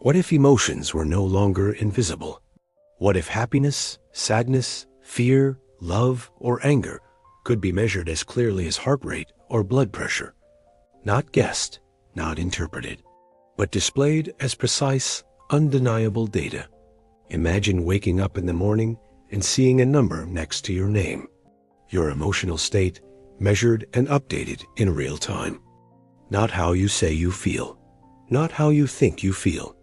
What if emotions were no longer invisible? What if happiness, sadness, fear, love, or anger could be measured as clearly as heart rate or blood pressure? Not guessed, not interpreted, but displayed as precise, undeniable data. Imagine waking up in the morning and seeing a number next to your name. Your emotional state measured and updated in real time. Not how you say you feel, not how you think you feel,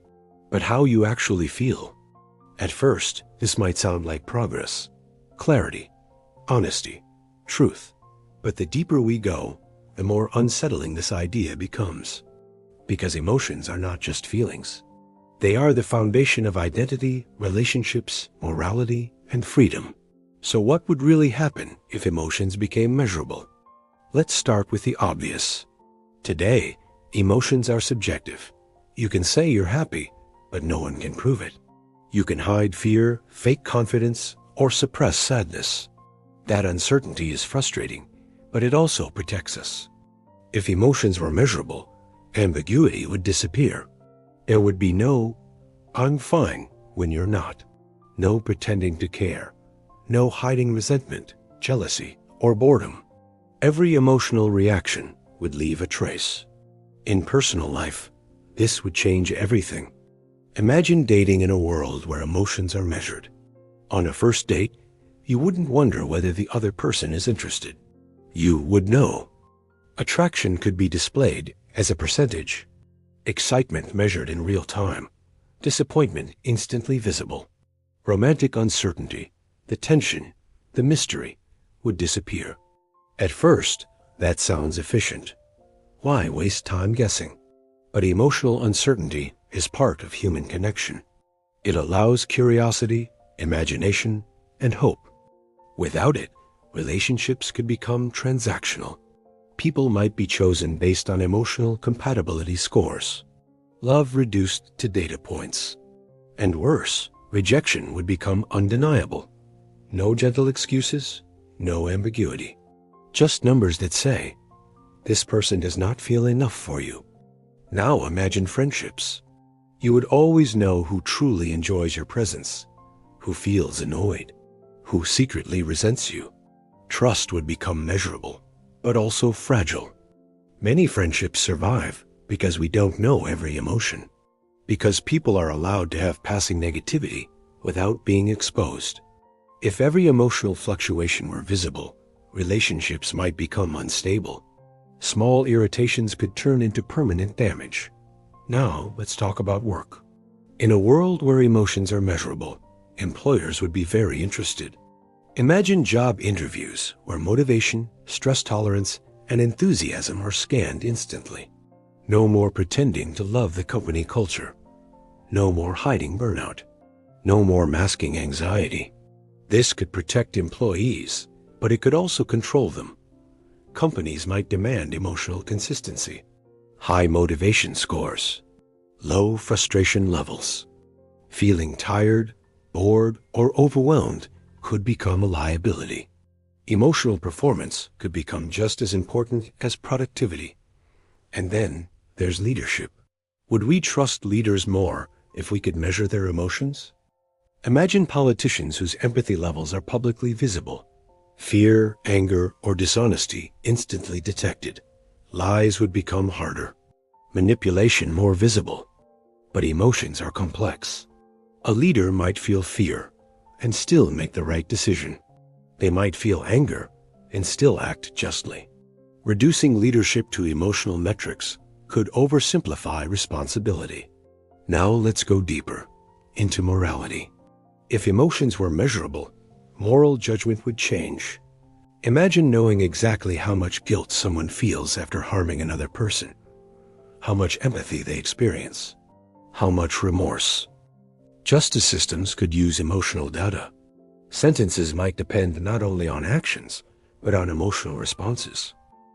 but how you actually feel. At first, this might sound like progress, clarity, honesty, truth. But the deeper we go, the more unsettling this idea becomes. Because emotions are not just feelings. They are the foundation of identity, relationships, morality, and freedom. So what would really happen if emotions became measurable? Let's start with the obvious. Today, emotions are subjective. You can say you're happy, but no one can prove it. You can hide fear, fake confidence, or suppress sadness. That uncertainty is frustrating, but it also protects us. If emotions were measurable, ambiguity would disappear. There would be no "I'm fine" when you're not, no pretending to care, no hiding resentment, jealousy, or boredom. Every emotional reaction would leave a trace. In personal life, this would change everything. Imagine dating in a world where emotions are measured. On a first date, you wouldn't wonder whether the other person is interested. You would know. Attraction could be displayed as a percentage. Excitement measured in real time. Disappointment instantly visible. Romantic uncertainty, the tension, the mystery would disappear. At first, that sounds efficient. Why waste time guessing? But emotional uncertainty is part of human connection. It allows curiosity, imagination, and hope. Without it, relationships could become transactional. People might be chosen based on emotional compatibility scores. Love reduced to data points. And worse, rejection would become undeniable. No gentle excuses, no ambiguity. Just numbers that say, "This person does not feel enough for you." Now imagine friendships. You would always know who truly enjoys your presence, who feels annoyed, who secretly resents you. Trust would become measurable, but also fragile. Many friendships survive because we don't know every emotion, because people are allowed to have passing negativity without being exposed. If every emotional fluctuation were visible, relationships might become unstable. Small irritations could turn into permanent damage. Now, let's talk about work. In a world where emotions are measurable, employers would be very interested. Imagine job interviews where motivation, stress tolerance, and enthusiasm are scanned instantly. No more pretending to love the company culture. No more hiding burnout. No more masking anxiety. This could protect employees, but it could also control them. Companies might demand emotional consistency, high motivation scores, low frustration levels. Feeling tired, bored, or overwhelmed could become a liability. Emotional performance could become just as important as productivity. And then there's leadership. Would we trust leaders more if we could measure their emotions? Imagine politicians whose empathy levels are publicly visible. Fear, anger, or dishonesty instantly detected. Lies would become harder. Manipulation more visible. But emotions are complex. A leader might feel fear and still make the right decision. They might feel anger and still act justly. Reducing leadership to emotional metrics could oversimplify responsibility. Now let's go deeper, into morality. If emotions were measurable, moral judgment would change. Imagine knowing exactly how much guilt someone feels after harming another person, how much empathy they experience, how much remorse. Justice systems could use emotional data. Sentences might depend not only on actions, but on emotional responses.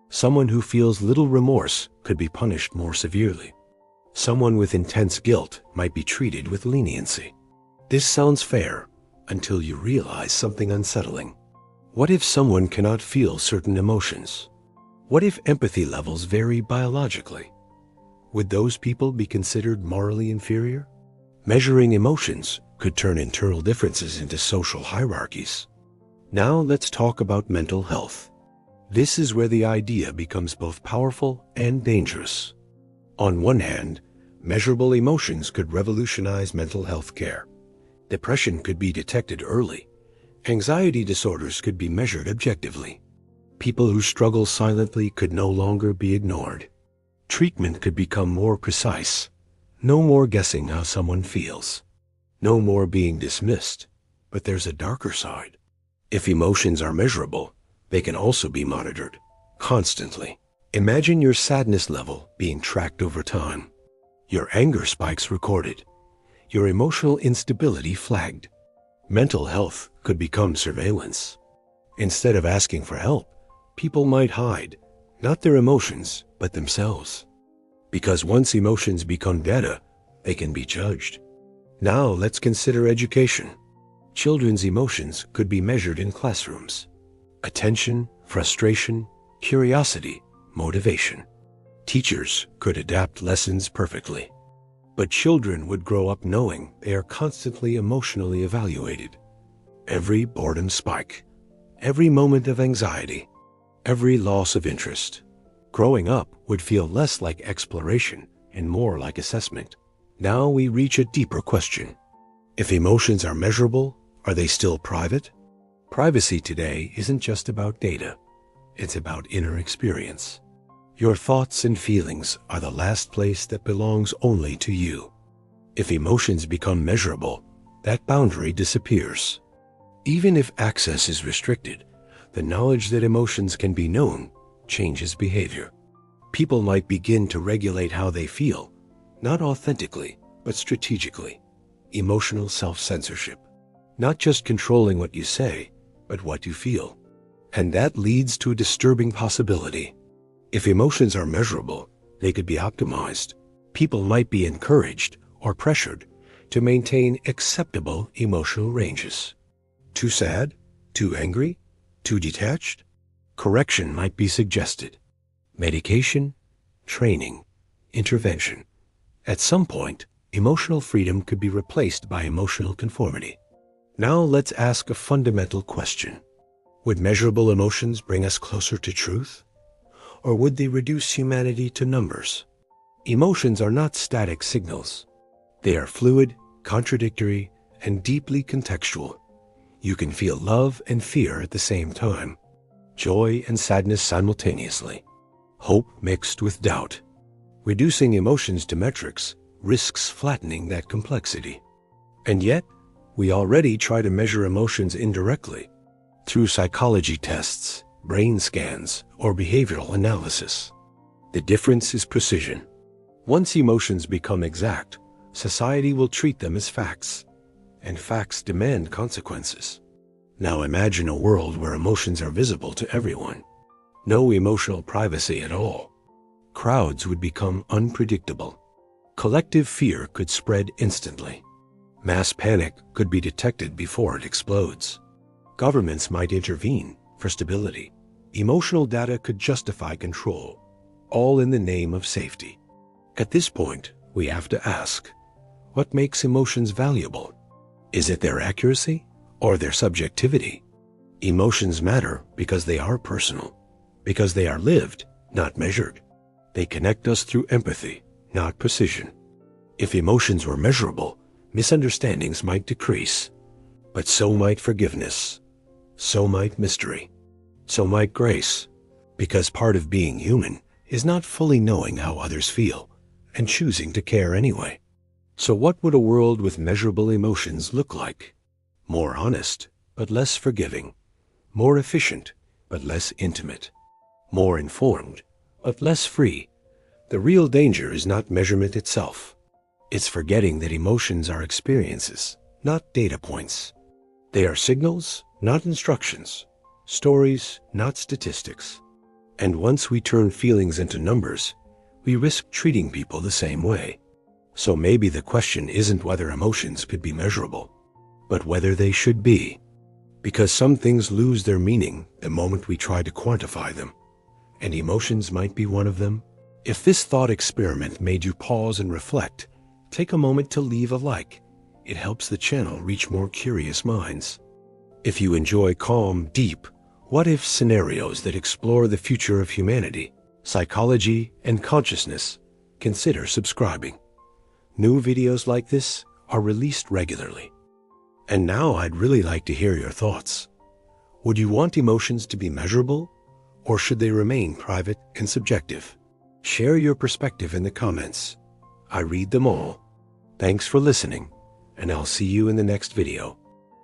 Someone who feels little remorse could be punished more severely. Someone with intense guilt might be treated with leniency. This sounds fair until you realize something unsettling. What if someone cannot feel certain emotions? What if empathy levels vary biologically? Would those people be considered morally inferior? Measuring emotions could turn internal differences into social hierarchies. Now let's talk about mental health. This is where the idea becomes both powerful and dangerous. On one hand, measurable emotions could revolutionize mental health care. Depression could be detected early. Anxiety disorders could be measured objectively. People who struggle silently could no longer be ignored. Treatment could become more precise. No more guessing how someone feels. No more being dismissed. But there's a darker side. If emotions are measurable, they can also be monitored, constantly. Imagine your sadness level being tracked over time. Your anger spikes recorded. Your emotional instability flagged. Mental health could become surveillance. Instead of asking for help, people might hide, not their emotions, but themselves. Because once emotions become data, they can be judged. Now let's consider education. Children's emotions could be measured in classrooms. Attention, frustration, curiosity, motivation. Teachers could adapt lessons perfectly. But children would grow up knowing they are constantly emotionally evaluated. Every boredom spike, every moment of anxiety, every loss of interest. Growing up would feel less like exploration and more like assessment. Now we reach a deeper question. If emotions are measurable, are they still private? Privacy today isn't just about data. It's about inner experience. Your thoughts and feelings are the last place that belongs only to you. If emotions become measurable, that boundary disappears. Even if access is restricted, the knowledge that emotions can be known changes behavior. People might begin to regulate how they feel, not authentically, but strategically. Emotional self-censorship. Not just controlling what you say, but what you feel. And that leads to a disturbing possibility. If emotions are measurable, they could be optimized. People might be encouraged or pressured to maintain acceptable emotional ranges. Too sad? Too angry? Too detached? Correction might be suggested. Medication, training, intervention. At some point, emotional freedom could be replaced by emotional conformity. Now let's ask a fundamental question. Would measurable emotions bring us closer to truth? Or would they reduce humanity to numbers? Emotions are not static signals. They are fluid, contradictory, and deeply contextual. You can feel love and fear at the same time, joy and sadness simultaneously, hope mixed with doubt. Reducing emotions to metrics risks flattening that complexity. And yet, we already try to measure emotions indirectly, through psychology tests, brain scans, or behavioral analysis. The difference is precision. Once emotions become exact, society will treat them as facts, and facts demand consequences. Now imagine a world where emotions are visible to everyone. No emotional privacy at all. Crowds would become unpredictable. Collective fear could spread instantly. Mass panic could be detected before it explodes. Governments might intervene for stability. Emotional data could justify control, all in the name of safety. At this point, we have to ask, what makes emotions valuable? Is it their accuracy or their subjectivity? Emotions matter because they are personal, because they are lived, not measured. They connect us through empathy, not precision. If emotions were measurable, misunderstandings might decrease, but so might forgiveness, so might mystery, so might grace, because part of being human is not fully knowing how others feel and choosing to care anyway. So what would a world with measurable emotions look like? More honest, but less forgiving. More efficient, but less intimate. More informed, but less free. The real danger is not measurement itself. It's forgetting that emotions are experiences, not data points. They are signals, not instructions. Stories, not statistics. And once we turn feelings into numbers, we risk treating people the same way. So maybe the question isn't whether emotions could be measurable, but whether they should be. Because some things lose their meaning the moment we try to quantify them. And emotions might be one of them. If this thought experiment made you pause and reflect, take a moment to leave a like. It helps the channel reach more curious minds. If you enjoy calm, deep, what-if scenarios that explore the future of humanity, psychology, and consciousness, consider subscribing. New videos like this are released regularly. And now I'd really like to hear your thoughts. Would you want emotions to be measurable, or should they remain private and subjective? Share your perspective in the comments. I read them all. Thanks for listening, and I'll see you in the next video.